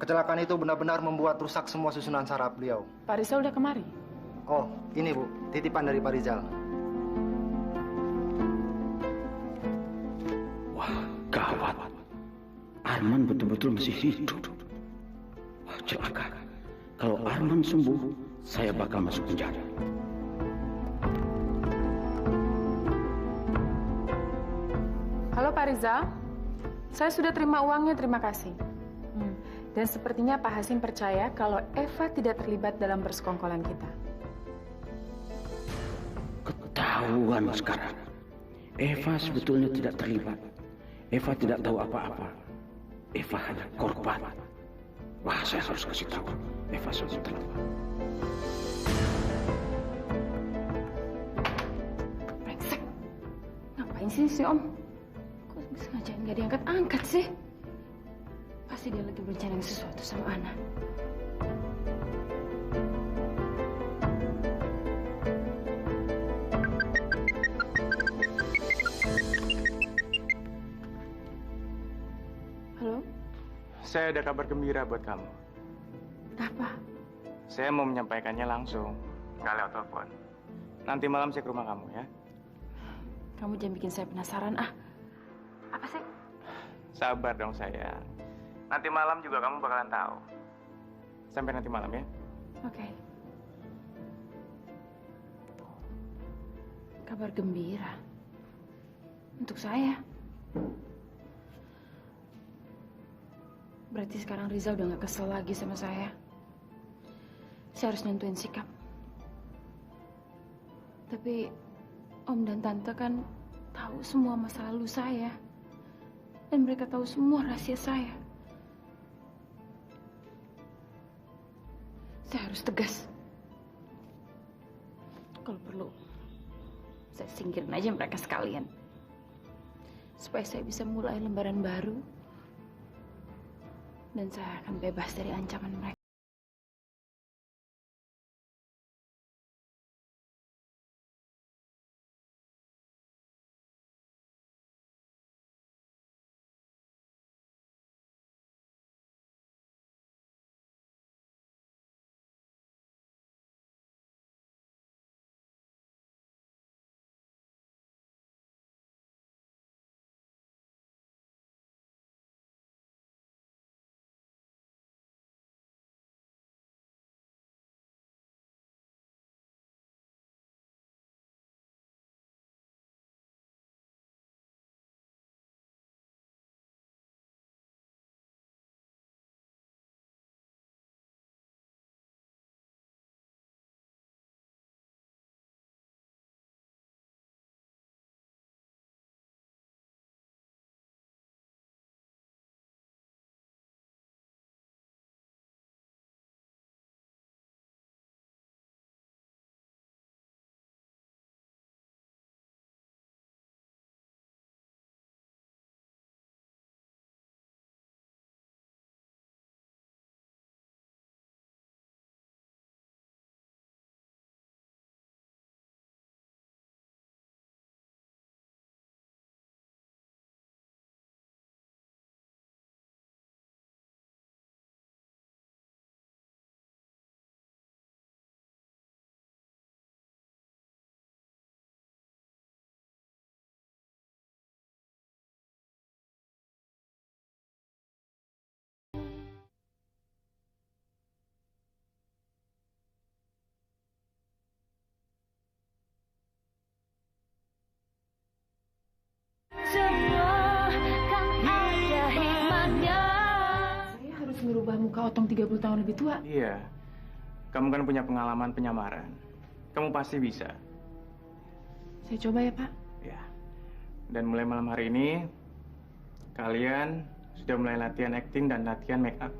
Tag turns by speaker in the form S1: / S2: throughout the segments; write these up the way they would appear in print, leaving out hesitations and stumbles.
S1: Kecelakaan itu benar-benar membuat rusak semua susunan saraf beliau.
S2: Pak Rizal udah kemari?
S1: Oh, ini Bu, titipan dari Pak Rizal.
S3: Wah, gawat. Arman betul-betul masih hidup. Wah, celaka. Kalau Arman sembuh, saya bakal masuk penjara.
S2: Halo Pak Rizal, saya sudah terima uangnya, terima kasih. Dan sepertinya Pak Hasim percaya kalau Eva tidak terlibat dalam persekongkolan kita.
S3: Ketahuan sekarang. Eva sebetulnya tidak terlibat. Eva tidak tahu apa-apa. Eva hanya korban. Wah, saya harus kasih tahu. Eva sudah terlambat.
S2: Brengsek. Ngapain sih si Om? Kok sengaja nggak diangkat-angkat sih? Pasti dia lagi berencana sesuatu sama Ana. Halo?
S4: Saya ada kabar gembira buat kamu.
S2: Apa?
S4: Saya mau menyampaikannya langsung, nggak lewat telepon. Nanti malam saya ke rumah kamu ya.
S2: Kamu jangan bikin saya penasaran, ah. Apa sih?
S4: Sabar dong sayang. Nanti malam juga kamu bakalan tahu. Sampai nanti malam ya.
S2: Oke. Kabar gembira. Untuk saya. Berarti sekarang Riza udah gak kesel lagi sama saya. Saya harus nentuin sikap. Tapi Om dan Tante kan tahu semua masa lalu saya. Dan mereka tahu semua rahasia saya. Saya harus tegas. Kalau perlu, saya singkirin aja mereka sekalian. Supaya saya bisa mulai lembaran baru. Dan saya akan bebas dari ancaman mereka. Merubah muka Otong 30 tahun lebih tua.
S4: Iya. Kamu kan punya pengalaman penyamaran. Kamu pasti bisa.
S2: Saya coba ya, Pak.
S4: Ya. Dan mulai malam hari ini, kalian sudah mulai latihan acting dan latihan make up.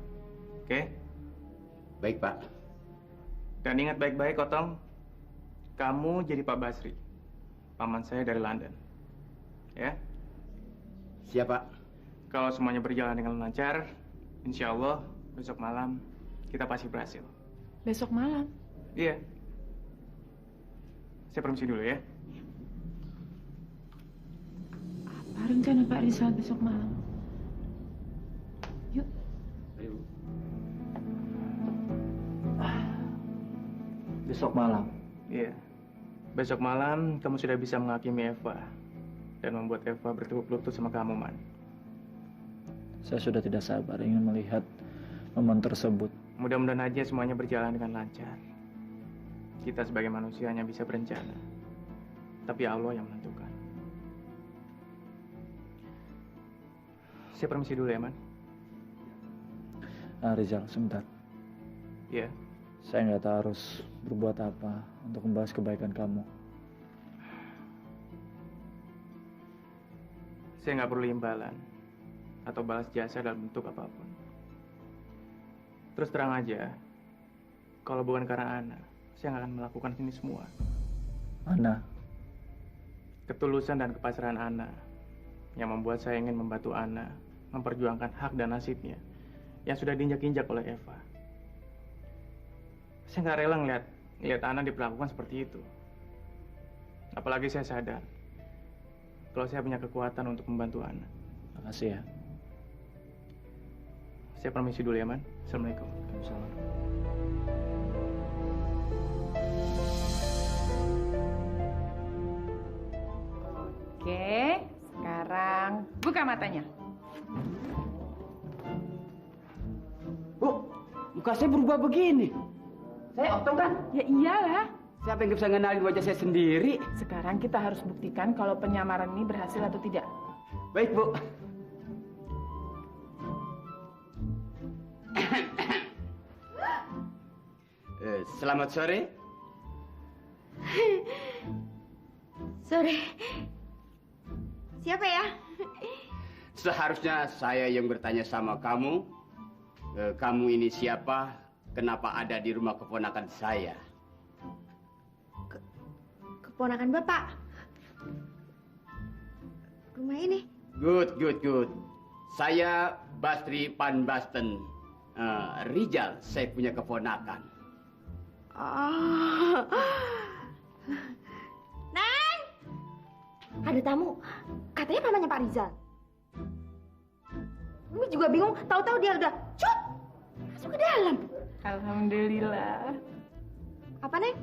S4: Oke?
S3: Baik, Pak.
S4: Dan ingat baik-baik, Otong. Kamu jadi Pak Basri. Paman saya dari London. Ya?
S3: Siap, Pak.
S4: Kalau semuanya berjalan dengan lancar, insya Allah besok malam kita pasti berhasil.
S2: Besok malam?
S4: Iya. Saya permisi dulu ya.
S2: Apa rencana Pak Rizal besok malam? Yuk.
S3: Ayo.
S5: besok malam.
S4: Iya. Besok malam kamu sudah bisa menghakimi Eva dan membuat Eva bertekuk lutut sama kamu, Man.
S5: Saya sudah tidak sabar ingin melihat momen tersebut.
S4: Mudah-mudahan aja semuanya berjalan dengan lancar. Kita sebagai manusia hanya bisa berencana, tapi Allah yang menentukan. Saya permisi dulu ya, Man.
S5: Rizal, sebentar.
S4: Iya.
S5: Saya nggak tahu harus berbuat apa untuk membahas kebaikan kamu.
S4: Saya nggak perlu imbalan atau balas jasa dalam bentuk apapun. Terus terang aja, kalau bukan karena Ana, saya nggak akan melakukan ini semua.
S5: Ana,
S4: Ketulusan dan kepasrahan Ana yang membuat saya ingin membantu Ana memperjuangkan hak dan nasibnya yang sudah diinjak-injak oleh Eva. Saya nggak rela ngeliat Ana diperlakukan seperti itu. Apalagi saya sadar kalau saya punya kekuatan untuk membantu Ana.
S5: makasih ya.
S4: Saya permisi dulu ya, Man. Assalamualaikum.
S5: Waalaikumsalam.
S2: Oke, sekarang buka matanya.
S3: Bu, muka saya berubah begini. Saya Otong kan?
S2: Ya iyalah.
S3: Siapa yang bisa ngenalin wajah saya sendiri?
S2: Sekarang kita harus buktikan kalau penyamaran ini berhasil atau tidak.
S3: Baik, Bu. Selamat sore.
S6: Sore. Siapa ya?
S3: Seharusnya saya yang bertanya sama kamu. Kamu ini siapa? Kenapa ada di rumah keponakan saya?
S6: Keponakan Bapak. Rumah ini.
S3: Good. Saya Basri Panbasten. Rizal, saya punya keponakan.
S6: Oh. Neng! Ada tamu. Katanya mamanya Pak Rizal. Umi juga bingung. Tahu-tahu dia udah cut masuk ke dalam.
S2: Alhamdulillah.
S6: Apa, Neng?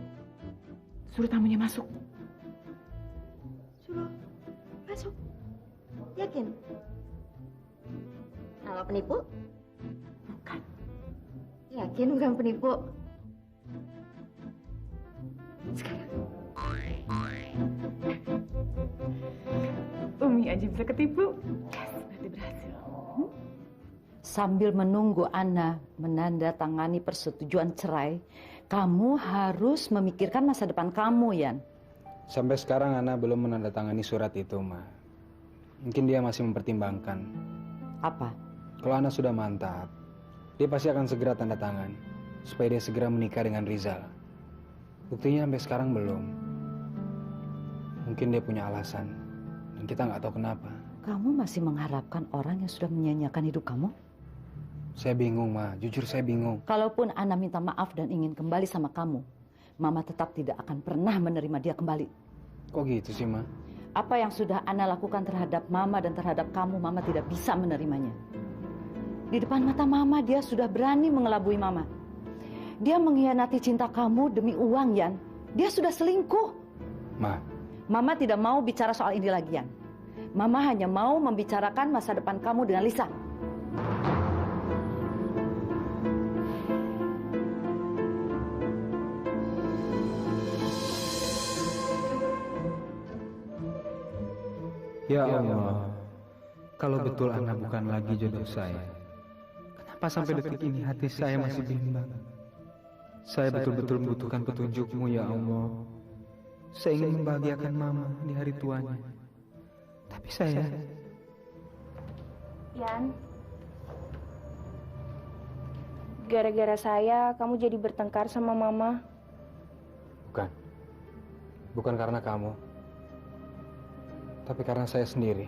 S2: Suruh tamunya masuk.
S6: Suruh masuk. Yakin? Kalau penipu?
S2: Bukan.
S6: Yakin bukan penipu? Sekarang.
S2: Umi aja bisa ketipu. Yes, berarti berhasil.
S7: Sambil menunggu Ana menandatangani persetujuan cerai, kamu harus memikirkan masa depan kamu, Yan.
S8: Sampai sekarang Ana belum menandatangani surat itu, Ma. Mungkin dia masih mempertimbangkan.
S7: Apa?
S8: Kalau Ana sudah mantap, dia pasti akan segera tanda tangan supaya dia segera menikah dengan Rizal. Buktinya sampai sekarang belum. Mungkin dia punya alasan dan kita nggak tahu kenapa.
S7: Kamu masih mengharapkan orang yang sudah menyanyiakan hidup kamu?
S8: Saya bingung, Ma. Jujur saya bingung.
S7: Kalaupun Ana minta maaf dan ingin kembali sama kamu, Mama tetap tidak akan pernah menerima dia kembali.
S8: Kok gitu sih, Ma?
S7: Apa yang sudah Ana lakukan terhadap Mama dan terhadap kamu, Mama tidak bisa menerimanya. Di depan mata Mama, dia sudah berani mengelabui Mama. Dia mengkhianati cinta kamu demi uang, Yan. Dia sudah selingkuh.
S8: Ma,
S7: Mama tidak mau bicara soal ini lagi, Yan. Mama hanya mau membicarakan masa depan kamu dengan Lisa.
S8: ya Allah, kalau betul Ana bukan lagi jodoh saya, kenapa sampai detik ini hati saya masih bimbang? Saya betul-betul membutuhkan petunjukmu, ya Allah. Saya ingin membahagiakan Mama di hari tuanya. Tapi saya...
S9: Yan, gara-gara saya kamu jadi bertengkar sama Mama.
S8: Bukan karena kamu. Tapi karena saya sendiri.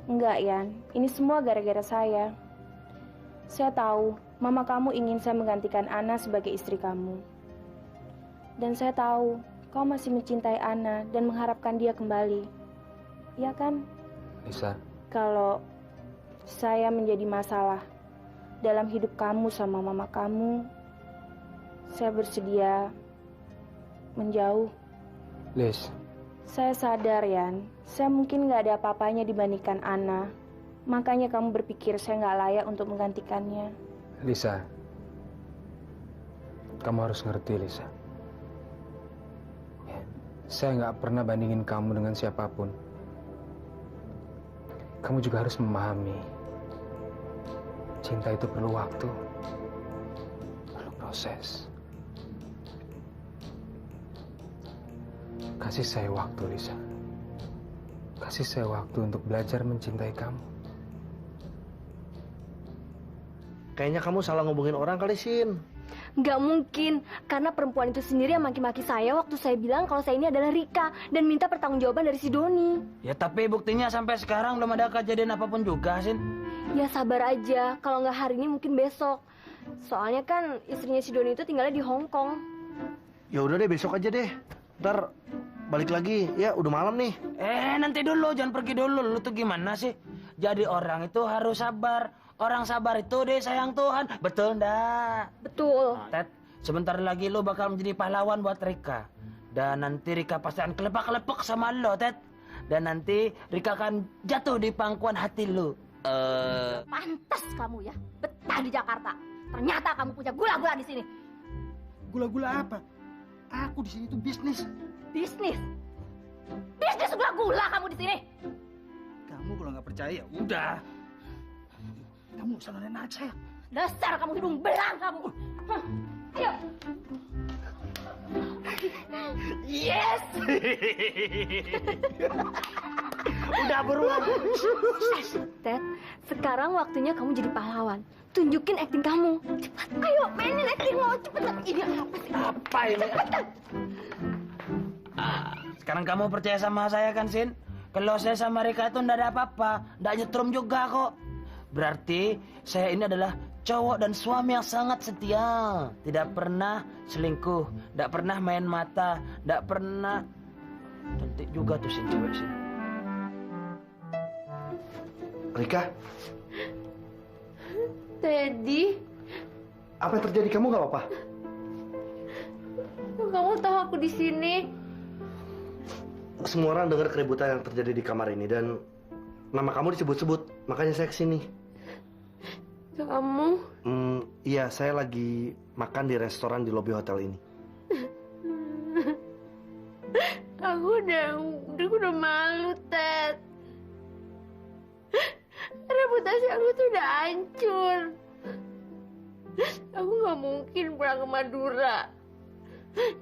S9: Enggak, Yan. Ini semua gara-gara saya. Saya tahu Mama kamu ingin saya menggantikan Ana sebagai istri kamu. Dan saya tahu kau masih mencintai Ana dan mengharapkan dia kembali. Iya kan?
S8: Lisa,
S9: Kalau saya menjadi masalah dalam hidup kamu sama Mama kamu, saya bersedia menjauh.
S8: Lis,
S9: Saya sadar, Yan. Saya mungkin nggak ada apa-apanya dibandingkan Ana. Makanya kamu berpikir saya nggak layak untuk menggantikannya.
S8: Lisa. Kamu harus ngerti, Lisa. Ya, saya nggak pernah bandingin kamu dengan siapapun. Kamu juga harus memahami. Cinta itu perlu waktu. Perlu proses. Kasih saya waktu, Lisa. Kasih saya waktu untuk belajar mencintai kamu.
S10: Kayaknya kamu salah ngomongin orang kali, Sin.
S6: Nggak mungkin, karena perempuan itu sendiri yang maki-maki saya waktu saya bilang kalau saya ini adalah Rika dan minta pertanggungjawaban dari si Doni.
S3: Ya tapi buktinya sampai sekarang belum ada kejadian apapun juga, Sin.
S6: Ya sabar aja, kalau nggak hari ini mungkin besok. Soalnya kan istrinya si Doni itu tinggalnya di Hong Kong.
S10: Ya udah deh, besok aja deh. Ntar balik lagi. Ya udah malam nih.
S3: Nanti dulu, jangan pergi dulu. Lu tuh gimana sih? Jadi orang itu harus sabar. Orang sabar itu disayang Tuhan. Betul ndak?
S6: Betul.
S3: Ted, sebentar lagi lu bakal menjadi pahlawan buat Rika. Dan nanti Rika pasti akan kelepak-kelepek sama lo, Ted. Dan nanti Rika akan jatuh di pangkuan hati lu.
S6: Pantas kamu ya, betah di Jakarta. Ternyata kamu punya gula-gula di sini.
S10: Gula-gula apa? Aku di sini tuh bisnis.
S6: Bisnis? Bisnis gula-gula kamu di sini.
S10: Kamu kalau nggak percaya, udah. Kamu sanarin aja.
S6: Dasar kamu hidung belang kamu. Ayo. Yes.
S10: Udah berulang.
S6: Ted, sekarang waktunya kamu jadi pahlawan. Tunjukin akting kamu. Cepat, ayo mainin aktingmu. Cepetan. Ini apa sih?
S3: Apa ini? Sekarang kamu percaya sama saya kan, Sin? Kalau saya sama Rika itu ndak ada apa-apa, ndak nyetrum juga kok. Berarti saya ini adalah cowok dan suami yang sangat setia. Tidak pernah selingkuh, ndak pernah main mata, ndak pernah. Cantik juga tuh si cewek sih.
S10: Rika,
S6: Teddy,
S10: apa yang terjadi? Kamu nggak apa-apa?
S6: kamu tahu aku di sini.
S10: Semua orang dengar keributan yang terjadi di kamar ini dan nama kamu disebut-sebut, makanya saya kesini.
S6: Kamu?
S10: Iya, saya lagi makan di restoran di lobi hotel ini.
S6: Aku udah malu, Ted. Reputasi aku tuh udah hancur. Aku nggak mungkin pulang ke Madura.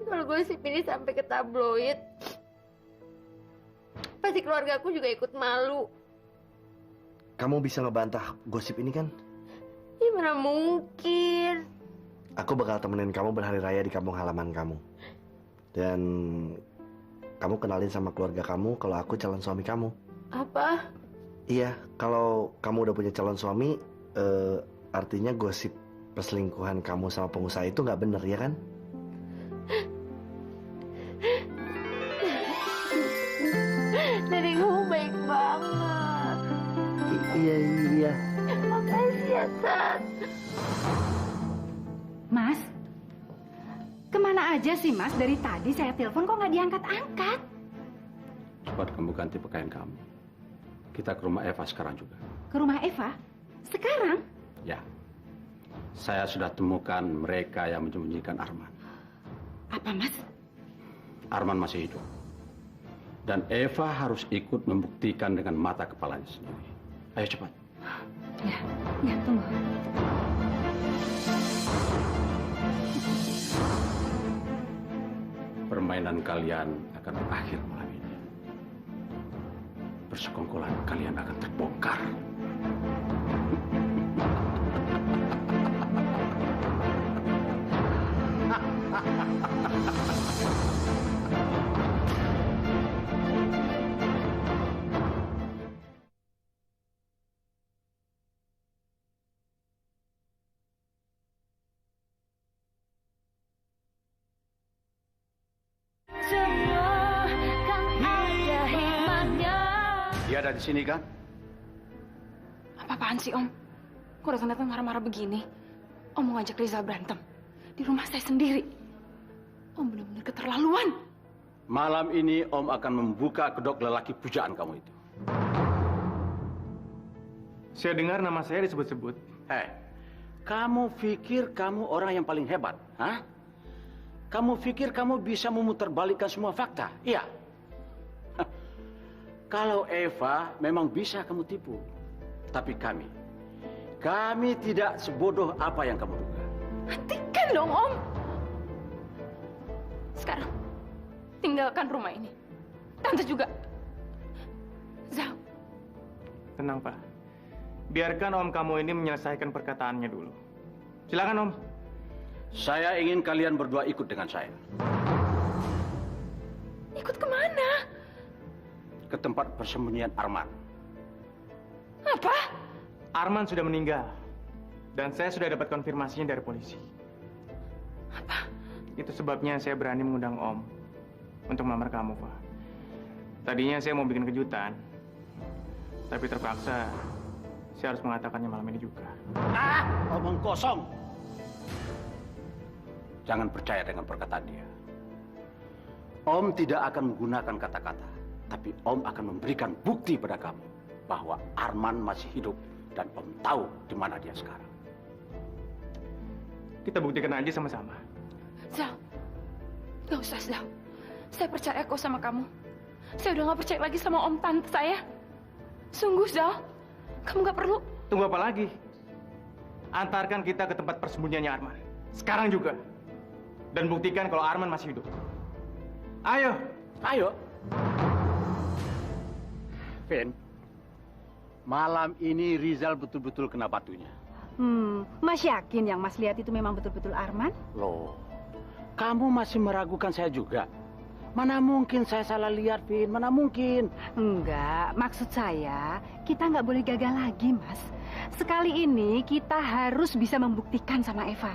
S6: Kalau gosip ini sampai ke tabloid, pasti keluarga aku juga ikut malu.
S10: Kamu bisa ngebantah gosip ini kan?
S6: Ya mana mungkin.
S10: Aku bakal temenin kamu berhari raya di kampung halaman kamu. Dan kamu kenalin sama keluarga kamu kalau aku calon suami kamu.
S6: Apa?
S10: Iya, kalau kamu udah punya calon suami, artinya gosip perselingkuhan kamu sama pengusaha itu nggak bener, ya kan?
S6: Dari kamu baik banget.
S10: Iya.
S6: Makasih ya, Ted.
S11: Mas, kemana aja sih Mas? Dari tadi saya telepon kok nggak diangkat-angkat?
S3: Cepat kamu ganti pakaian kamu. Kita ke rumah Eva sekarang juga.
S11: Ke rumah Eva? Sekarang?
S3: Ya. Saya sudah temukan mereka yang menyembunyikan Arman.
S11: Apa Mas?
S3: Arman masih hidup. Dan Eva harus ikut membuktikan dengan mata kepalanya sendiri. Ayo cepat.
S11: Ya, tunggu.
S3: Permainan kalian akan berakhir malam ini. Persekongkolan kalian akan terbongkar. Dia ada di sini kan?
S2: Apa-apaan sih, Om? Kok datang-datang marah-marah begini? Om mau ngajak Rizal berantem. Di rumah saya sendiri. Om benar-benar keterlaluan.
S11: keterlaluan.
S3: Malam ini Om akan membuka kedok lelaki pujaan kamu itu.
S4: Saya dengar nama saya disebut-sebut.
S3: Hei, kamu pikir kamu orang yang paling hebat? Hah? Kamu pikir kamu bisa memutarbalikkan semua fakta? Iya. Kalau Eva memang bisa kamu tipu. Tapi kami tidak sebodoh apa yang kamu duga.
S9: Hentikan dong, Om. Sekarang, tinggalkan rumah ini. Tante juga. Zal.
S4: Tenang, Pak. Biarkan Om kamu ini menyelesaikan perkataannya dulu. Silakan, Om.
S3: Saya ingin kalian berdua ikut dengan saya.
S9: Ikut kemana?
S3: Ke tempat persembunyian Arman.
S9: Apa?
S4: Arman sudah meninggal. Dan saya sudah dapat konfirmasinya dari polisi.
S9: Apa?
S4: Itu sebabnya saya berani mengundang Om untuk melamar kamu, Pak. Tadinya saya mau bikin kejutan. Tapi terpaksa saya harus mengatakannya malam ini juga.
S3: Omong kosong. Jangan percaya dengan perkataan dia. Om tidak akan menggunakan kata-kata, tapi Om akan memberikan bukti pada kamu bahwa Arman masih hidup dan Om tahu di mana dia sekarang.
S4: Kita buktikan aja sama-sama.
S9: Zal, gak usah, Zal. Saya percaya kok sama kamu. Saya udah gak percaya lagi sama Om Tante saya. Sungguh, Zal. Kamu gak perlu.
S4: Tunggu apa lagi? Antarkan kita ke tempat persembunyiannya Arman. Sekarang juga. Dan buktikan kalau Arman masih hidup. Ayo.
S3: Ayo. Vin, malam ini Rizal betul-betul kena batunya.
S11: Mas yakin yang Mas lihat itu memang betul-betul Arman?
S3: Loh, kamu masih meragukan saya juga? Mana mungkin saya salah lihat, Vin? Mana mungkin?
S11: Enggak, maksud saya kita nggak boleh gagal lagi, Mas. Sekali ini kita harus bisa membuktikan sama Eva.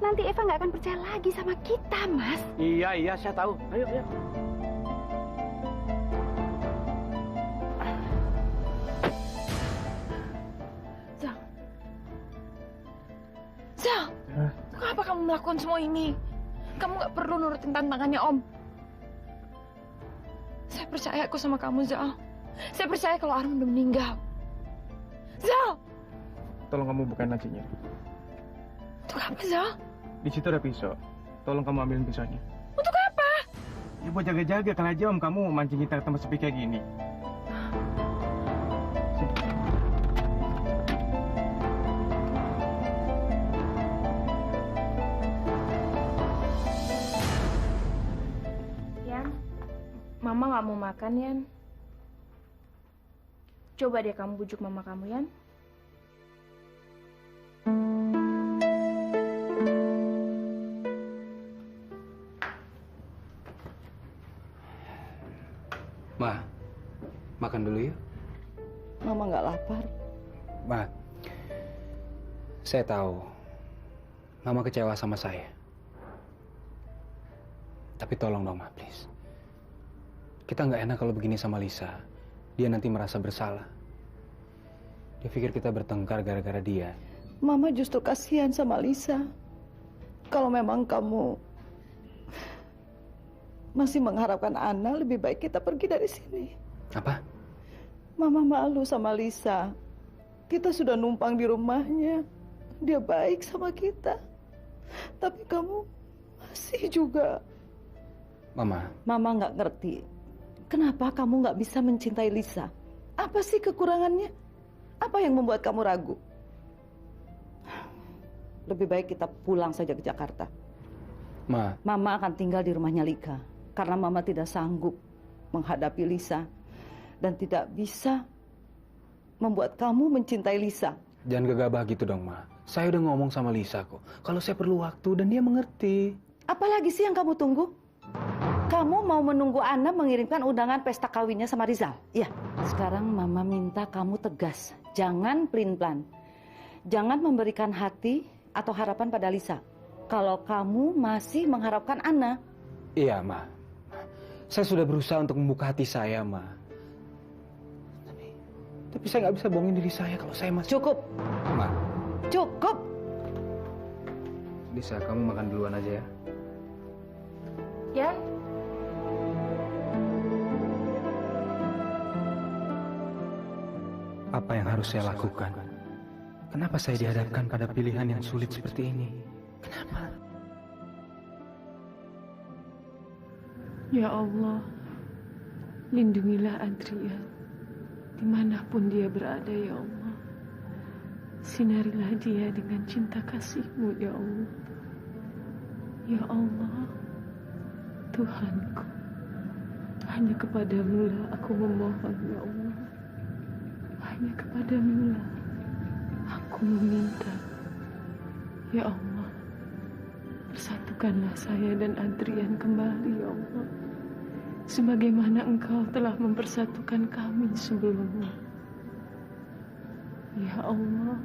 S11: Nanti Eva nggak akan percaya lagi sama kita, Mas.
S3: Iya, saya tahu. Ayo.
S9: Zal, kenapa kamu melakukan semua ini? Kamu nggak perlu nurutin tantangannya Om. Saya percaya kok sama kamu, Zal. Saya percaya kalau Arman udah meninggal. Zal!
S4: Tolong kamu bukain lacinya.
S9: Untuk apa, Zal?
S4: Di situ ada pisau. Tolong kamu ambilin pisaunya.
S9: Untuk apa?
S4: Ya buat jaga-jaga, kalau aja Om kamu mancing kita ke tempat sepi kayak gini.
S9: Mama nggak mau makan, Yan. Coba deh kamu bujuk mama kamu, Yan.
S8: Ma, makan dulu yuk.
S7: Mama nggak lapar.
S8: Ma, saya tahu Mama kecewa sama saya. Tapi tolong dong, Ma, please. Kita nggak enak kalau begini sama Lisa. Dia nanti merasa bersalah. Dia pikir kita bertengkar gara-gara dia.
S7: Mama justru kasihan sama Lisa. Kalau memang kamu masih mengharapkan Ana, lebih baik kita pergi dari sini.
S8: Apa?
S7: Mama malu sama Lisa. Kita sudah numpang di rumahnya. Dia baik sama kita. Tapi kamu masih juga.
S8: Mama
S7: nggak ngerti. Kenapa kamu nggak bisa mencintai Lisa? Apa sih kekurangannya? Apa yang membuat kamu ragu? Lebih baik kita pulang saja ke Jakarta. Mama akan tinggal di rumahnya Lika. Karena Mama tidak sanggup menghadapi Lisa. Dan tidak bisa membuat kamu mencintai Lisa.
S8: Jangan gegabah gitu dong, Ma. Saya udah ngomong sama Lisa kok. Kalau saya perlu waktu dan dia mengerti.
S7: Apalagi sih yang kamu tunggu? Kamu mau menunggu Ana mengirimkan undangan pesta kawinnya sama Rizal? Iya. Sekarang Mama minta kamu tegas. Jangan pelin-pelan. Jangan memberikan hati atau harapan pada Lisa. Kalau kamu masih mengharapkan Ana.
S8: Iya, Ma. Saya sudah berusaha untuk membuka hati saya, Ma. Tapi saya nggak bisa bohongin diri saya kalau saya masih...
S7: Cukup.
S8: Ma.
S7: Cukup.
S8: Lisa, kamu makan duluan aja ya.
S9: Ya?
S8: Apa yang harus saya lakukan? Kenapa saya dihadapkan pada pilihan yang sulit seperti ini? Kenapa?
S2: Ya Allah, lindungilah Adrian dimanapun dia berada, ya Allah. Sinarilah dia dengan cinta kasih-Mu, ya Allah. Ya Allah, Tuhanku, hanya kepadamu lah aku memohon, ya Allah. Hanya kepadamu lah aku meminta. Ya Allah, persatukanlah saya dan Adrian kembali, ya Allah. Sebagaimana Engkau telah mempersatukan kami sebelumnya. Ya Allah,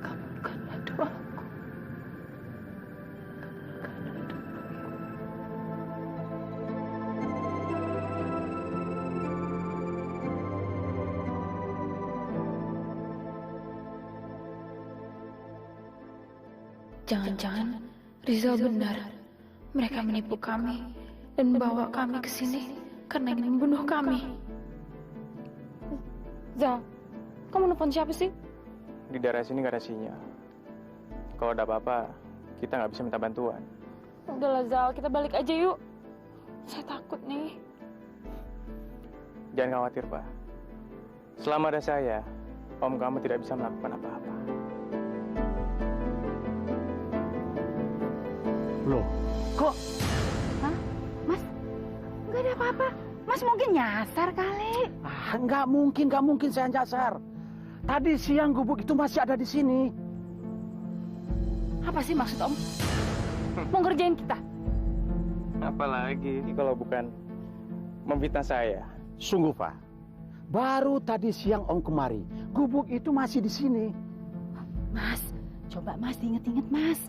S2: kabulkanlah doaku. Kabulkanlah doaku.
S9: Jangan-jangan Rizal benar. Mereka menipu kami dan membawa kami ke sini karena ingin membunuh kami. Zal, kamu nelfon siapa sih?
S4: Di daerah sini nggak ada sinyal. Kalau ada apa-apa, kita nggak bisa minta bantuan.
S9: Udahlah Zal, kita balik aja yuk. Saya takut nih.
S4: Jangan khawatir, Pak. Selama ada saya, om kamu tidak bisa melakukan apa-apa.
S3: Loh, kok?
S11: Hah? Mas? Nggak ada apa-apa. Mas mungkin nyasar kali.
S3: Nggak mungkin saya nyasar. Tadi siang gubuk itu masih ada di sini.
S9: Apa sih maksud Om? Mau ngerjain kita?
S4: Apalagi kalau bukan memfitnah saya.
S3: Sungguh, Pak. Baru tadi siang Om kemari, gubuk itu masih di sini.
S11: Mas, coba Mas diinget-inget Mas.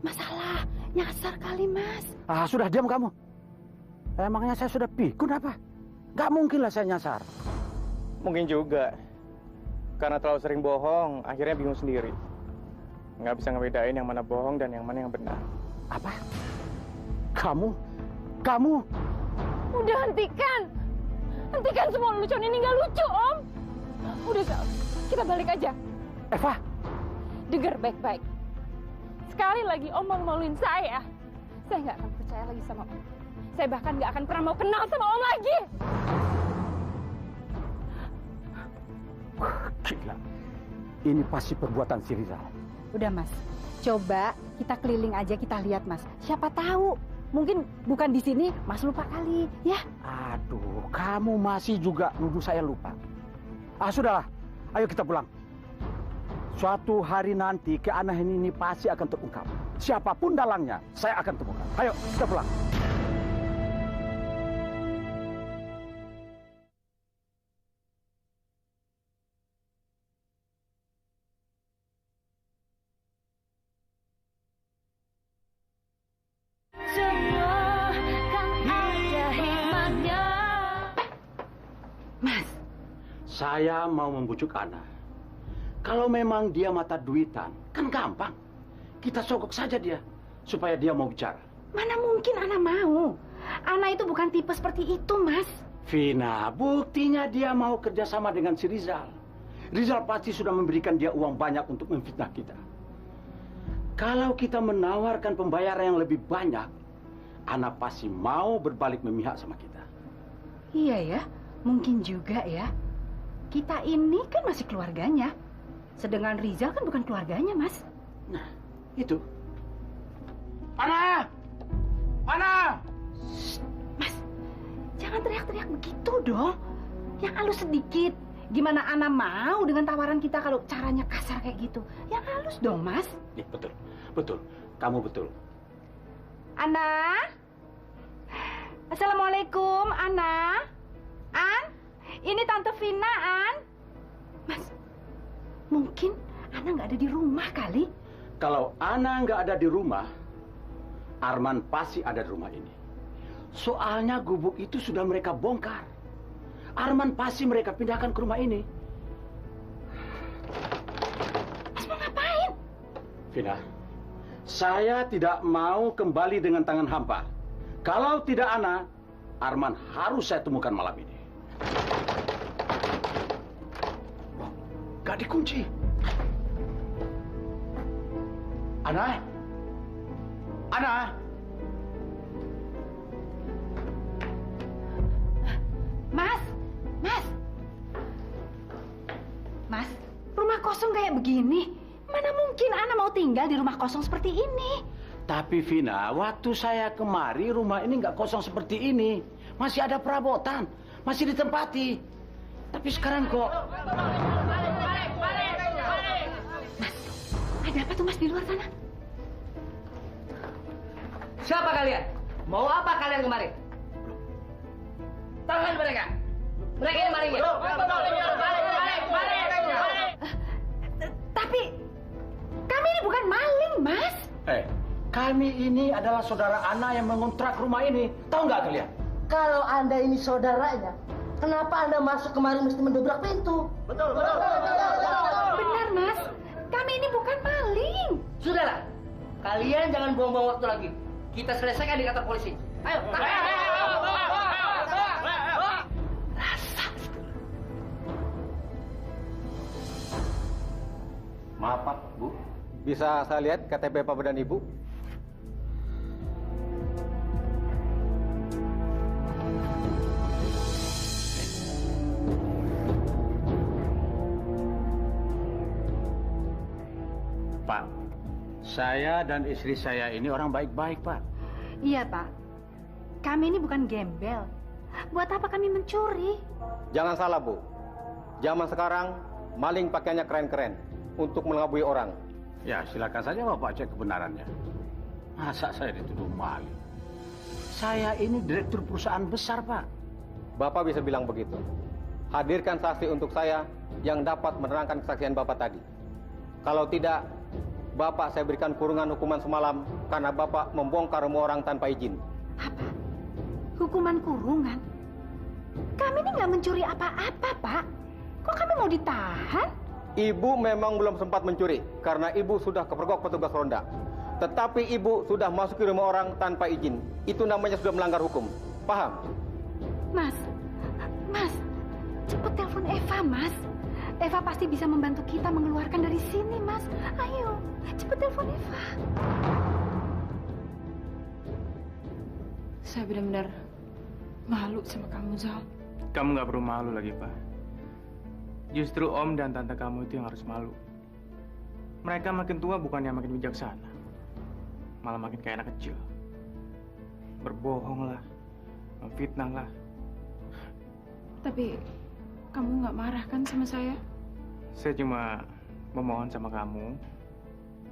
S11: Masalah, nyasar kali Mas.
S3: Sudah diam kamu. Emangnya saya sudah pikun apa? Nggak mungkin lah saya nyasar.
S4: Mungkin juga. Karena terlalu sering bohong, akhirnya bingung sendiri. Nggak bisa ngebedain yang mana bohong dan yang mana yang benar.
S3: Apa? Kamu?
S9: Udah hentikan. Hentikan semua lelucon ini, nggak lucu Om. Udah Zal, kita balik aja.
S3: Eva?
S9: Dengar baik-baik. Sekali lagi Om mau maluin saya nggak akan percaya lagi sama Om. Saya bahkan nggak akan pernah mau kenal sama Om lagi.
S3: Gila. Ini pasti perbuatan si Rizal.
S11: Udah Mas, coba kita keliling aja, kita lihat Mas. Siapa tahu, mungkin bukan di sini, Mas lupa kali, ya?
S3: Aduh, kamu masih juga nuduh saya lupa. Sudahlah, ayo kita pulang. Suatu hari nanti keanehan ini pasti akan terungkap. Siapapun dalangnya, saya akan temukan. Ayo, kita pulang.
S11: Mas,
S3: saya mau membujuk Ana. Kalau memang dia mata duitan, kan gampang. Kita sogok saja dia, supaya dia mau bicara.
S11: mana mungkin Ana mau? Ana itu bukan tipe seperti itu, Mas.
S3: Vina, buktinya dia mau kerjasama dengan si Rizal. Rizal pasti sudah memberikan dia uang banyak untuk memfitnah kita. Kalau kita menawarkan pembayaran yang lebih banyak, Ana pasti mau berbalik memihak sama kita.
S11: Iya ya, mungkin juga ya. Kita ini kan masih keluarganya. Sedangkan Rizal kan bukan keluarganya, Mas.
S3: Nah, itu. Ana! Ana!
S11: Mas, jangan teriak-teriak begitu dong. Yang halus sedikit. Gimana Ana mau dengan tawaran kita kalau caranya kasar kayak gitu? Yang halus dong, Mas.
S3: Nih, betul. Betul. Kamu betul.
S11: Ana? Assalamualaikum, Ana. An? Ini Tante Vina, An. Mas, mungkin Ana nggak ada di rumah kali.
S3: Kalau Ana nggak ada di rumah, Arman pasti ada di rumah ini. Soalnya gubuk itu sudah mereka bongkar. Arman pasti mereka pindahkan ke rumah ini.
S11: Mas mau ngapain?
S3: Vina, Saya tidak mau kembali dengan tangan hampa. Kalau tidak Ana, Arman harus saya temukan malam ini. Wah, gak dikunci. Ana? Ana?
S11: Mas, Mas, rumah kosong kayak begini. Mana mungkin Ana mau tinggal di rumah kosong seperti ini?
S3: Tapi Vina, waktu saya kemari rumah ini nggak kosong seperti ini. Masih ada perabotan, masih ditempati. Tapi sekarang kok...
S11: Mas, ada apa tuh Mas di luar sana?
S12: Siapa kalian? Mau apa kalian kemari? Tahan mereka. Mereka yang malingnya.
S11: Tapi kami ini bukan maling, Mas.
S3: Kami ini adalah saudara Ana yang mengontrak rumah ini. Tahu nggak kalian?
S12: Kalau Anda ini saudaranya, kenapa Anda masuk kemari mesti mendobrak pintu? Betul.
S11: Benar, Mas. Kami ini bukan maling.
S12: Sudahlah, kalian jangan buang-buang waktu lagi. Kita selesaikan di kantor polisi. Ayo.
S1: Maaf Pak, Bu. Bisa saya lihat KTP Bapak dan Ibu?
S3: Pak, saya dan istri saya ini orang baik-baik, Pak.
S11: Iya, Pak. Kami ini bukan gembel. Buat apa kami mencuri?
S1: Jangan salah, Bu. Zaman sekarang, maling pakaiannya keren-keren untuk mengelabui orang.
S3: Ya, silakan saja Bapak cek kebenarannya. Masa saya dituduh maling? Saya ini direktur perusahaan besar, Pak.
S1: Bapak bisa bilang begitu. Hadirkan saksi untuk saya yang dapat menerangkan kesaksian Bapak tadi. Kalau tidak, Bapak saya berikan kurungan hukuman semalam karena Bapak membongkar rumah orang tanpa izin.
S11: Apa? Hukuman kurungan? Kami ini nggak mencuri apa-apa, Pak. Kok kami mau ditahan?
S1: Ibu memang belum sempat mencuri karena Ibu sudah kepergok petugas ronda. Tetapi Ibu sudah masuk ke rumah orang tanpa izin. Itu namanya sudah melanggar hukum. Paham?
S11: Mas, cepet telepon Eva, Mas. Eva pasti bisa membantu kita mengeluarkan dari sini, Mas. Ayo, cepet telepon Eva.
S2: Saya benar-benar malu sama kamu, Zal.
S4: Kamu nggak perlu malu lagi, Pak. Justru Om dan Tante kamu itu yang harus malu. Mereka makin tua bukannya makin bijaksana. Malah makin kayak anak kecil. Berbohong lah, memfitnah lah.
S2: Tapi kamu nggak marah kan sama saya?
S4: Saya cuma memohon sama kamu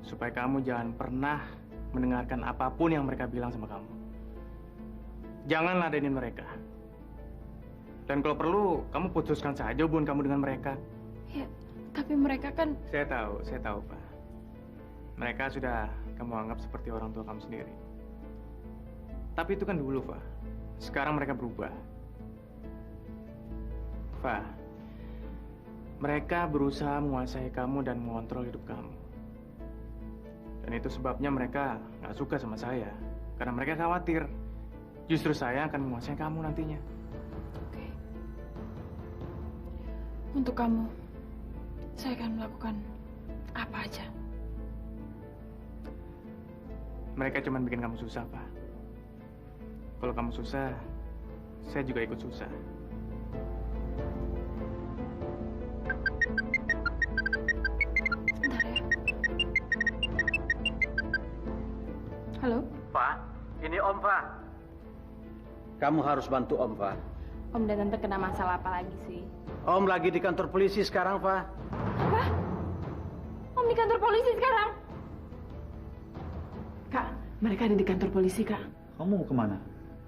S4: supaya kamu jangan pernah mendengarkan apapun yang mereka bilang sama kamu. Jangan ladenin mereka. Dan kalau perlu, kamu putuskan saja hubungan kamu dengan mereka.
S2: Ya, tapi mereka kan...
S4: Saya tahu, Pak. Mereka sudah kamu anggap seperti orang tua kamu sendiri. Tapi itu kan dulu, Pak. Sekarang mereka berubah. Pak, mereka berusaha menguasai kamu dan mengontrol hidup kamu. Dan itu sebabnya mereka nggak suka sama saya. Karena mereka khawatir. Justru saya akan menguasai kamu nantinya.
S2: Untuk kamu, saya akan melakukan apa aja.
S4: Mereka cuma bikin kamu susah, Pak. Kalau kamu susah, saya juga ikut susah.
S2: Bentar ya. Halo?
S3: Pak, ini Om, Pak. Kamu harus bantu Om, Pak.
S9: Om dan Tante kena masalah apa lagi sih?
S3: Om lagi di kantor polisi sekarang, Pak.
S9: Apa? Om di kantor polisi sekarang?
S2: Kak, mereka ada di kantor polisi, Kak.
S5: Kamu mau kemana?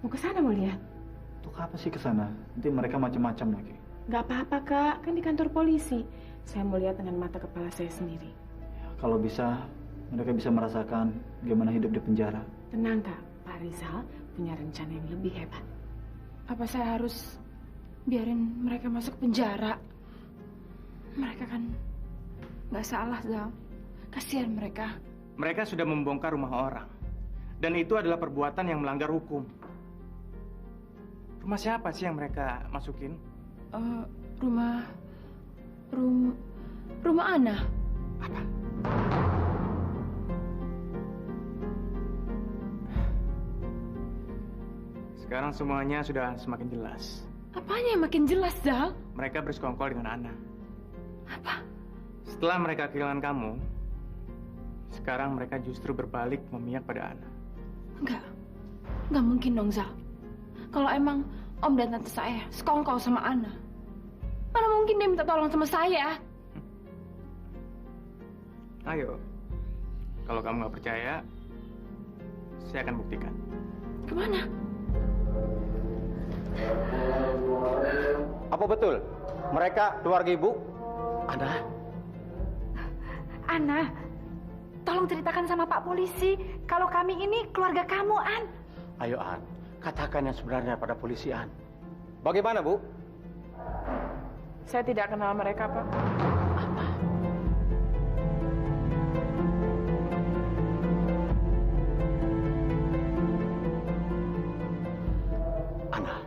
S2: Mau ke sana mau lihat?
S5: Untuk apa sih ke sana? Nanti mereka macam-macam lagi.
S2: Nggak apa-apa, Kak. Kan di kantor polisi. Saya mau lihat dengan mata kepala saya sendiri.
S5: Kalau bisa, mereka bisa merasakan gimana hidup di penjara.
S2: Tenang, Kak. Pak Rizal punya rencana yang lebih hebat. Apa saya harus biarin mereka masuk penjara? Mereka kan nggak salah, Zal. Kasihan mereka.
S4: Mereka sudah membongkar rumah orang. Dan itu adalah perbuatan yang melanggar hukum. Rumah siapa sih yang mereka masukin?
S2: Rumah Ana.
S4: Apa? Sekarang semuanya sudah semakin jelas.
S2: Apanya yang makin jelas, Zal?
S4: Mereka bersekongkol dengan Ana.
S2: Apa?
S4: Setelah mereka kehilangan kamu, sekarang mereka justru berbalik memihak pada Ana.
S2: Enggak mungkin dong, Zal. Kalau emang Om dan Tante saya sekongkol sama Ana, mana mungkin dia minta tolong sama saya?
S4: Ayo, kalau kamu nggak percaya, saya akan buktikan.
S2: Kemana?
S1: Apa betul mereka keluarga ibu?
S11: Ana, tolong ceritakan sama Pak Polisi kalau kami ini keluarga kamu, An.
S3: Ayo, An. Katakan yang sebenarnya pada polisi, An.
S1: Bagaimana, Bu?
S2: Saya tidak kenal mereka, Pak.
S3: Ana,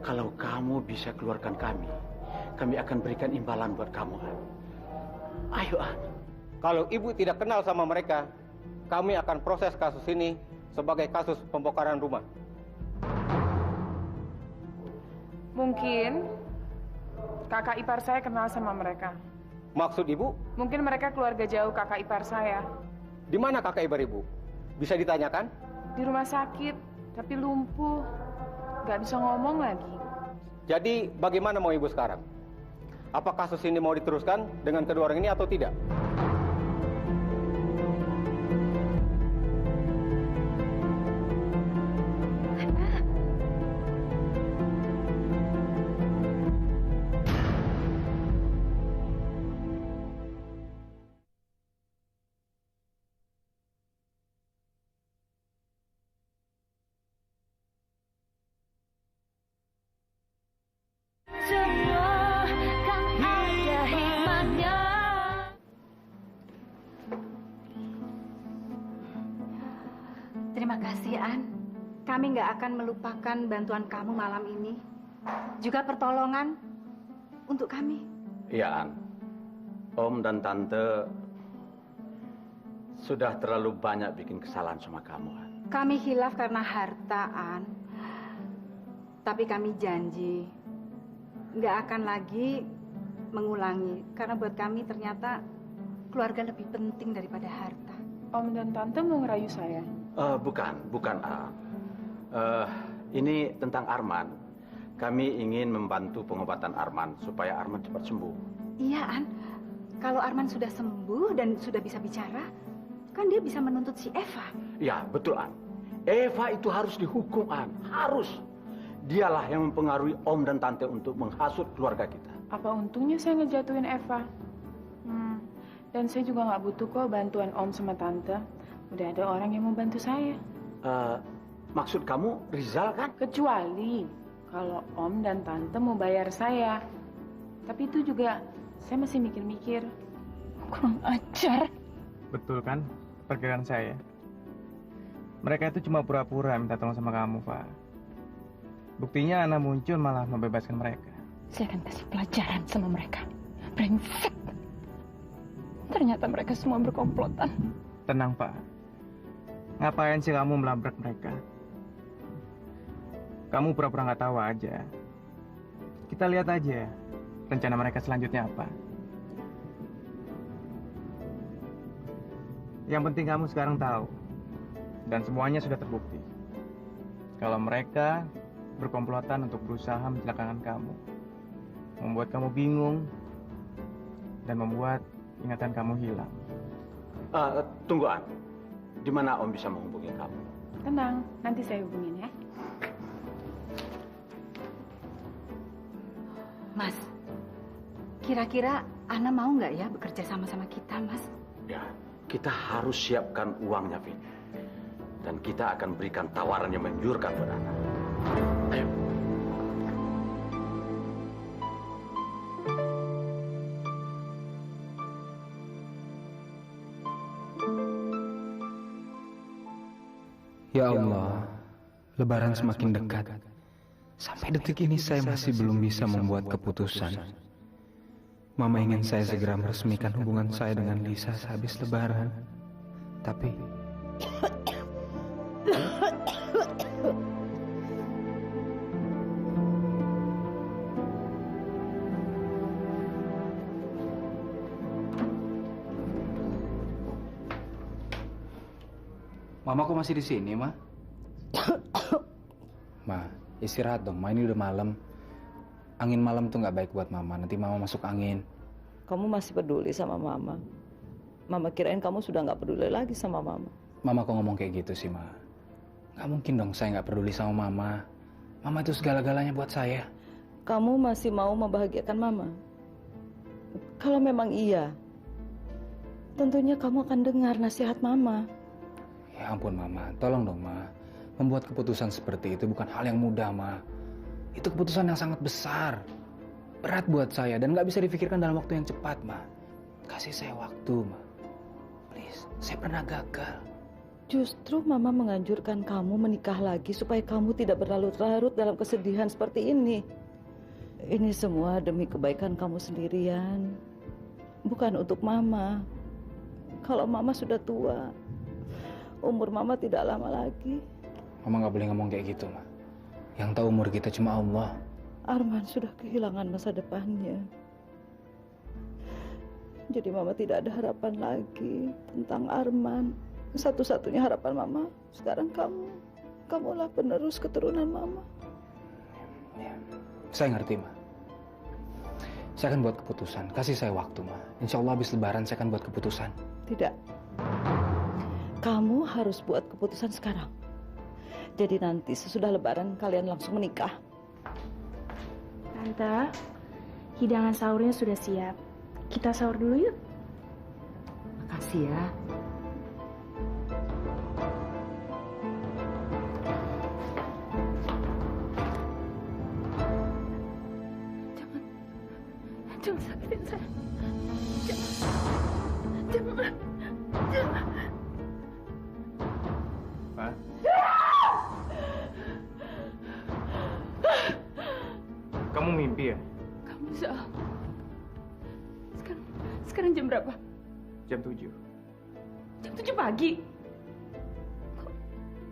S3: kalau kamu bisa keluarkan kami akan berikan imbalan buat kamu, An. Ayo, An.
S1: Kalau ibu tidak kenal sama mereka, kami akan proses kasus ini sebagai kasus pembongkaran rumah.
S2: Mungkin kakak ipar saya kenal sama mereka.
S1: Maksud ibu?
S2: Mungkin mereka keluarga jauh kakak ipar saya.
S1: Di mana kakak ipar ibu? Bisa ditanyakan?
S2: Di rumah sakit, tapi lumpuh. Gak bisa ngomong lagi.
S1: Jadi bagaimana mau ibu sekarang? Apa kasus ini mau diteruskan dengan kedua orang ini atau tidak?
S11: Terima kasih, An. Kami nggak akan melupakan bantuan kamu malam ini. Juga pertolongan untuk kami.
S3: Iya, An. Om dan Tante sudah terlalu banyak bikin kesalahan sama kamu, An.
S11: Kami khilaf karena harta, An. Tapi kami janji nggak akan lagi mengulangi. Karena buat kami ternyata keluarga lebih penting daripada harta.
S2: Om dan Tante mau ngerayu saya?
S3: Bukan, An. Ini tentang Arman. Kami ingin membantu pengobatan Arman supaya Arman cepat sembuh.
S11: Iya, An. Kalau Arman sudah sembuh dan sudah bisa bicara, kan dia bisa menuntut si Eva.
S3: Ya, betul, An. Eva itu harus dihukum, An. Harus. Dialah yang mempengaruhi Om dan Tante untuk menghasut keluarga kita.
S2: Apa untungnya saya ngejatuhin Eva? Dan saya juga nggak butuh kok bantuan Om sama Tante. Udah ada orang yang mau bantu saya.
S3: Maksud kamu Rizal kan?
S2: Kecuali kalau Om dan Tante mau bayar saya. Tapi itu juga saya masih mikir-mikir. Kurang ajar.
S4: Betul kan perkiraan saya? Mereka itu cuma pura-pura minta tolong sama kamu, Pak. Buktinya Ana muncul malah membebaskan mereka.
S2: Saya akan kasih pelajaran sama mereka. Brengsek. Ternyata mereka semua berkomplotan.
S4: Tenang, Pak. Ngapain sih kamu melabrak mereka? Kamu pura-pura nggak tahu aja. Kita lihat aja rencana mereka selanjutnya apa. Yang penting kamu sekarang tahu. Dan semuanya sudah terbukti. Kalau mereka berkomplotan untuk berusaha mencelakakan kamu. Membuat kamu bingung. Dan membuat ingatan kamu hilang.
S3: Tunggu, An. Di mana Om bisa menghubungi kamu?
S2: Tenang, nanti saya hubungin ya.
S11: Mas, kira-kira Ana mau nggak ya bekerja sama-sama kita, Mas?
S3: Ya, kita harus siapkan uangnya, Vin. Dan kita akan berikan tawaran yang menggiurkan buat Ana. Ayo.
S8: Ya Allah, Lebaran semakin dekat. Sampai detik ini saya masih belum bisa membuat keputusan. Mama ingin saya segera meresmikan hubungan saya dengan Lisa sehabis Lebaran. Tapi
S13: Mama kok masih di sini, Ma? Ma, istirahat dong, Ma. Ini udah malam. Angin malam tuh nggak baik buat Mama. Nanti Mama masuk angin.
S7: Kamu masih peduli sama Mama. Mama kirain kamu sudah nggak peduli lagi sama Mama.
S13: Mama kok ngomong kayak gitu sih, Ma? Nggak mungkin dong saya nggak peduli sama Mama. Mama itu segala-galanya buat saya.
S7: Kamu masih mau membahagiakan Mama? Kalau memang iya, tentunya kamu akan dengar nasihat Mama.
S13: Ya ampun, Mama. Tolong dong, Ma. Membuat keputusan seperti itu bukan hal yang mudah, Ma. Itu keputusan yang sangat besar. Berat buat saya dan nggak bisa difikirkan dalam waktu yang cepat, Ma. Kasih saya waktu, Ma. Please, saya pernah gagal.
S7: Justru Mama menganjurkan kamu menikah lagi supaya kamu tidak berlarut-larut dalam kesedihan seperti ini. Ini semua demi kebaikan kamu sendirian. Bukan untuk Mama. Kalau Mama sudah tua, umur Mama tidak lama lagi.
S13: Mama nggak boleh ngomong kayak gitu, Ma. Yang tahu umur kita cuma Allah.
S7: Arman sudah kehilangan masa depannya. Jadi Mama tidak ada harapan lagi tentang Arman. Satu-satunya harapan Mama sekarang kamu. Kamulah penerus keturunan Mama.
S13: Ya, saya ngerti, Ma. Saya akan buat keputusan. Kasih saya waktu, Ma. Insya Allah habis Lebaran saya akan buat keputusan.
S7: Tidak. Kamu harus buat keputusan sekarang. Jadi nanti sesudah Lebaran kalian langsung menikah.
S9: Tante, hidangan sahurnya sudah siap. Kita sahur dulu yuk.
S7: Makasih ya.
S9: Jangan sakitin saya. Jangan.
S4: Pak. Kamu mimpi ya?
S9: Kamu salah. Sekarang jam berapa?
S4: Jam 7.
S9: Jam 7 pagi.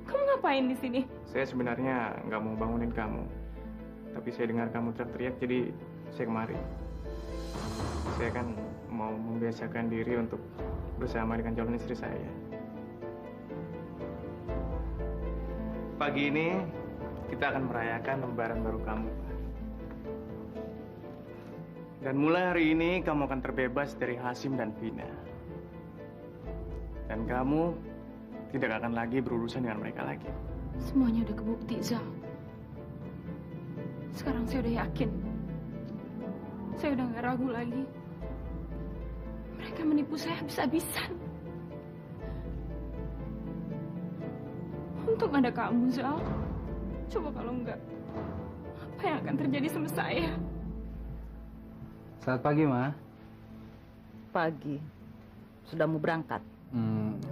S9: Kamu ngapain di sini?
S4: Saya sebenarnya nggak mau bangunin kamu. Tapi saya dengar kamu teriak-teriak, jadi saya kemari. Saya kan mau membiasakan diri untuk bersama dengan calon istri saya. Pagi ini kita akan merayakan Lebaran baru kamu. Dan mulai hari ini kamu akan terbebas dari Hasim dan Vina. Dan kamu tidak akan lagi berurusan dengan mereka lagi.
S9: Semuanya udah kebukti, Zal. Sekarang saya udah yakin. Saya udah gak ragu lagi. Mereka menipu saya habis-habisan. Untung ada kamu, Zal. Coba kalau enggak, apa yang akan terjadi sama saya?
S13: Selamat pagi, Ma.
S7: Pagi. Sudah mau berangkat?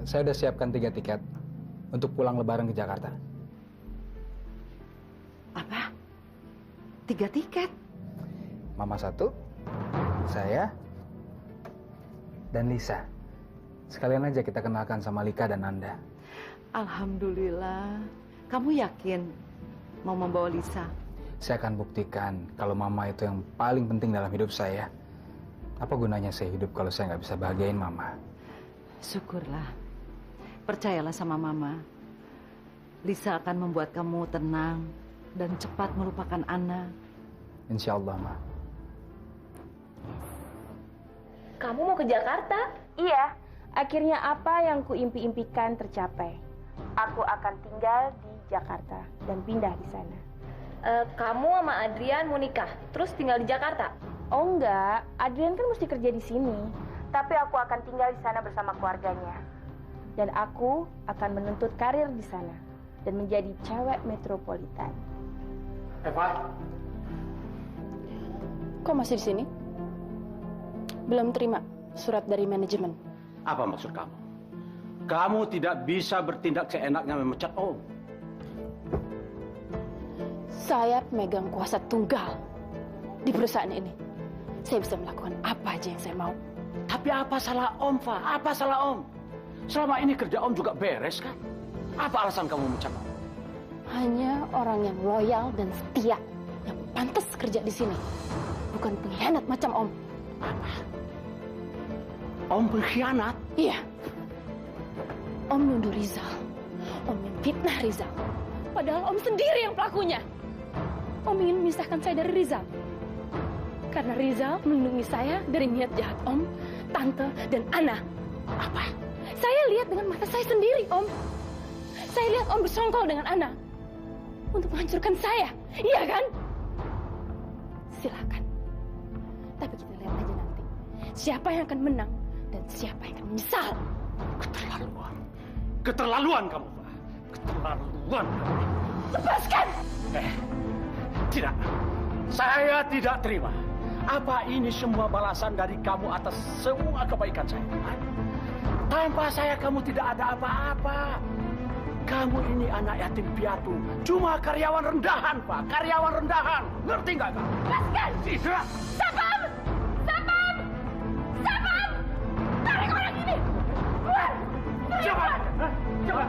S13: Saya udah siapkan 3 tiket untuk pulang Lebaran ke Jakarta.
S7: Apa? 3 tiket?
S13: Mama 1, saya, dan Lisa. Sekalian aja kita kenalkan sama Lika dan Nanda.
S7: Alhamdulillah. Kamu yakin mau membawa Lisa?
S13: Saya akan buktikan kalau Mama itu yang paling penting dalam hidup saya. Apa gunanya saya hidup kalau saya nggak bisa bahagiain Mama?
S7: Syukurlah. Percayalah sama Mama. Lisa akan membuat kamu tenang dan cepat melupakan Ana.
S13: Insya Allah, Ma.
S9: Kamu mau ke Jakarta? Iya. Akhirnya apa yang kuimpi-impikan tercapai. Aku akan tinggal di Jakarta dan pindah di sana.
S6: Kamu sama Adrian mau nikah, terus tinggal di Jakarta?
S9: Oh enggak, Adrian kan mesti kerja di sini. Tapi aku akan tinggal di sana bersama keluarganya. Dan aku akan menuntut karir di sana. Dan menjadi cewek metropolitan.
S4: Eva?
S9: Kok masih di sini? Belum terima surat dari manajemen.
S3: Apa maksud kamu? Kamu tidak bisa bertindak seenaknya memecat Om.
S9: Saya pemegang kuasa tunggal di perusahaan ini. Saya bisa melakukan apa aja yang saya mau.
S3: Tapi apa salah Om, Fa? Apa salah Om? Selama ini kerja Om juga beres kan? Apa alasan kamu memecat Om?
S9: Hanya orang yang loyal dan setia yang pantas kerja di sini. Bukan pengkhianat macam Om.
S3: Apa? Om pengkhianat?
S9: Iya. Om nuduh Rizal. Om memfitnah Rizal. Padahal Om sendiri yang pelakunya. Om ingin memisahkan saya dari Rizal. Karena Rizal melindungi saya dari niat jahat Om, Tante, dan Ana. Apa? Saya lihat dengan mata saya sendiri, Om. Saya lihat Om bersongkol dengan Ana. Untuk menghancurkan saya. Iya kan? Silakan. Tapi kita lihat aja nanti. Siapa yang akan menang dan siapa yang akan menyesal.
S3: Keterlaluan. Keterlaluan kamu, Pak. Keterlaluan kamu.
S9: Lepaskan!
S3: Tidak. Saya tidak terima. Apa ini semua balasan dari kamu atas semua kebaikan saya? Tanpa saya kamu tidak ada apa-apa. Kamu ini anak yatim piatu. Cuma karyawan rendahan, Pak. Karyawan rendahan. Ngerti nggak kamu?
S9: Lepaskan!
S3: Tidak.
S9: Sapam! Sapam! Sapam! Tarik orang ini! Keluar!
S3: Coba! Coba!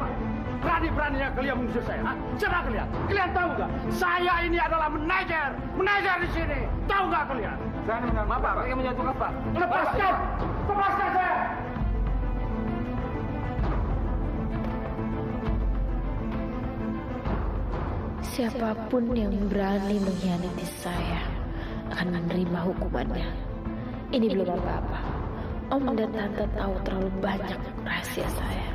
S3: Berani-beraninya kalian mengusir saya. Coba kalian. Kalian tahu nggak? Saya ini adalah manajer. Manajer di sini. Tahu nggak kalian? Maaf, Pak. Kalian menjatuhkan, Pak. Lepaskan! Lepaskan saya!
S9: Siapapun yang berani mengkhianati saya akan menerima hukumannya. Ini belum apa-apa. Om dan Tante tahu terlalu banyak rahasia saya.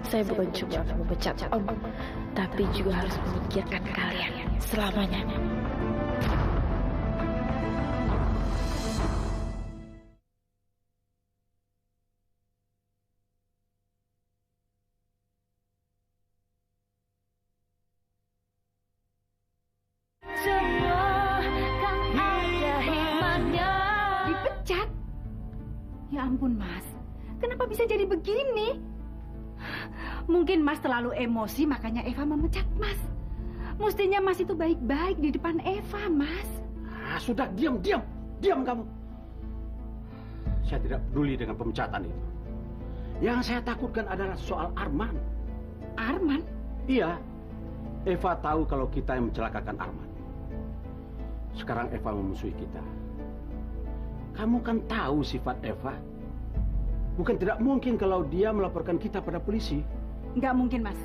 S9: Saya bukan cuma memecat Om, tapi juga harus memikirkan kalian selamanya.
S11: Dipecat? Ya ampun, Mas. Kenapa bisa jadi begini? Mungkin Mas terlalu emosi, makanya Eva memecat Mas. Mestinya Mas itu baik-baik di depan Eva, Mas.
S3: Sudah, diam kamu. Saya tidak peduli dengan pemecatan itu. Yang saya takutkan adalah soal Arman.
S11: Arman?
S3: Iya. Eva tahu kalau kita yang mencelakakan Arman. Sekarang Eva memusuhi kita. Kamu kan tahu sifat Eva. Bukan tidak mungkin kalau dia melaporkan kita pada polisi.
S11: Nggak mungkin, Mas.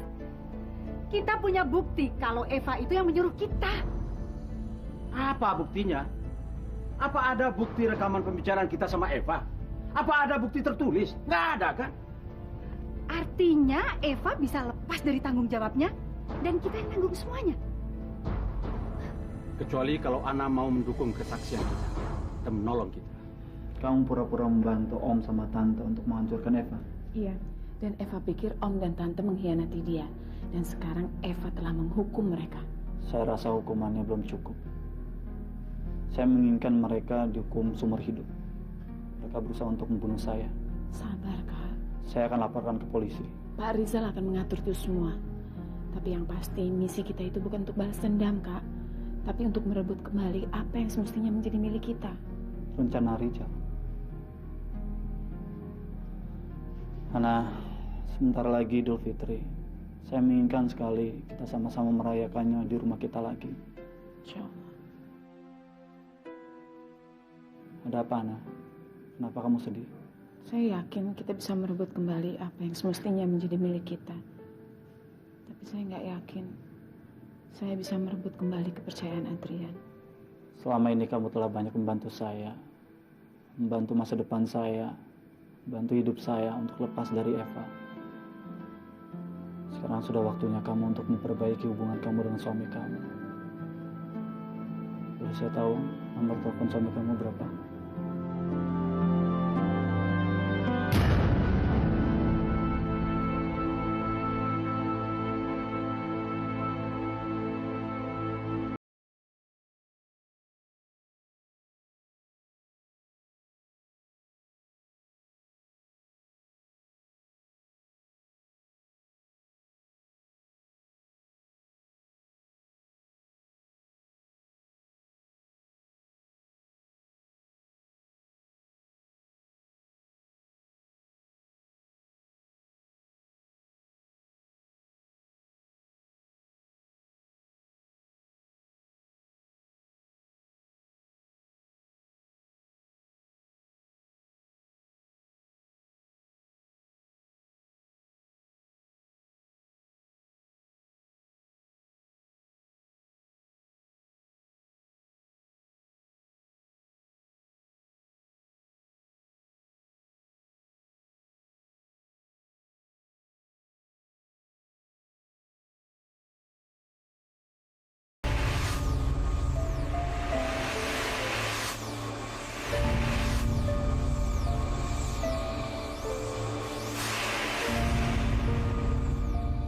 S11: Kita punya bukti kalau Eva itu yang menyuruh kita.
S3: Apa buktinya? Apa ada bukti rekaman pembicaraan kita sama Eva? Apa ada bukti tertulis? Nggak ada, kan?
S11: Artinya Eva bisa lepas dari tanggung jawabnya dan kita yang tanggung semuanya.
S3: Kecuali kalau Ana mau mendukung kesaksian kita dan menolong kita.
S5: Kamu pura-pura membantu Om sama Tante untuk menghancurkan Eva.
S2: Iya, dan Eva pikir Om dan Tante mengkhianati dia. Dan sekarang Eva telah menghukum mereka.
S5: Saya rasa hukumannya belum cukup. Saya menginginkan mereka dihukum seumur hidup. Mereka berusaha untuk membunuh saya.
S2: Sabar, Kak.
S5: Saya akan laporkan ke polisi.
S2: Pak Rizal akan mengatur itu semua. Tapi yang pasti misi kita itu bukan untuk balas dendam, Kak. Tapi untuk merebut kembali apa yang semestinya menjadi milik kita.
S5: Rencana Rizal. Karena sebentar lagi Idul Fitri. Saya menginginkan sekali kita sama-sama merayakannya di rumah kita lagi.
S2: Insya Allah.
S5: Ada apa, Ana? Kenapa kamu sedih?
S2: Saya yakin kita bisa merebut kembali apa yang semestinya menjadi milik kita. Tapi saya nggak yakin saya bisa merebut kembali kepercayaan Adrian.
S5: Selama ini kamu telah banyak membantu saya. Membantu masa depan saya. Bantu hidup saya untuk lepas dari Eva. Sekarang sudah waktunya kamu untuk memperbaiki hubungan kamu dengan suami kamu. Boleh saya tahu nomor telepon suami kamu berapa?